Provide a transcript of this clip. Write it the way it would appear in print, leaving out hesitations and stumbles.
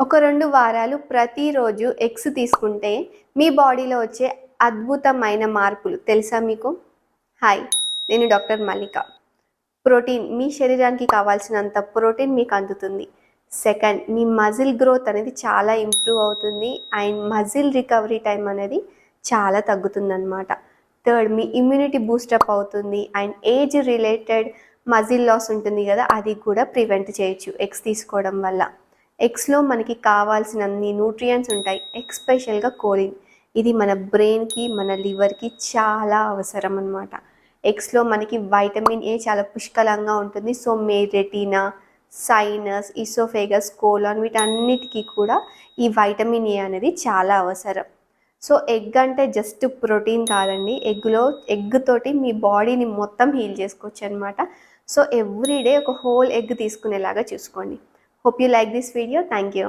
ఒక 2 వారాలు ప్రతిరోజు ఎగ్స్ తీసుకుంటే మీ బాడీలో వచ్చే అద్భుతమైన మార్పులు తెలుసా మీకు? హాయ్, నేను డాక్టర్ మల్లిక. ప్రోటీన్ మీ శరీరానికి కావాల్సినంత ప్రోటీన్ మీకు అందుతుంది. సెకండ్, మీ మజిల్ గ్రోత్ అనేది చాలా ఇంప్రూవ్ అవుతుంది అండ్ మజిల్ రికవరీ టైం అనేది చాలా తగ్గుతుందన్నమాట. థర్డ్, మీ ఇమ్యూనిటీ బూస్టప్ అవుతుంది and age related muscle loss ఉంటుంది కదా, అది కూడా ప్రివెంట్ చేయొచ్చు ఎగ్స్ తీసుకోవడం వల్ల. ఎగ్స్లో మనకి కావాల్సినన్ని న్యూట్రియంట్స్ ఉంటాయి, ఎక్స్పెషల్గా కోలిన్. ఇది మన బ్రెయిన్కి మన లివర్కి చాలా అవసరం అన్నమాట. ఎగ్స్లో మనకి వైటమిన్ ఏ చాలా పుష్కలంగా ఉంటుంది. సో మీ రెటీనా, సైనస్, ఇసోఫేగస్, కోలాన్ వీటన్నిటికీ కూడా ఈ వైటమిన్ ఏ అనేది చాలా అవసరం. సో ఎగ్ అంటే జస్ట్ ప్రోటీన్ కాదండి, ఎగ్ తోటి మీ బాడీని మొత్తం హీల్ చేసుకోవచ్చు అనమాట. సో ఎవ్రీడే ఒక హోల్ ఎగ్ తీసుకునేలాగా చూసుకోండి. Hope you like this video. Thank you.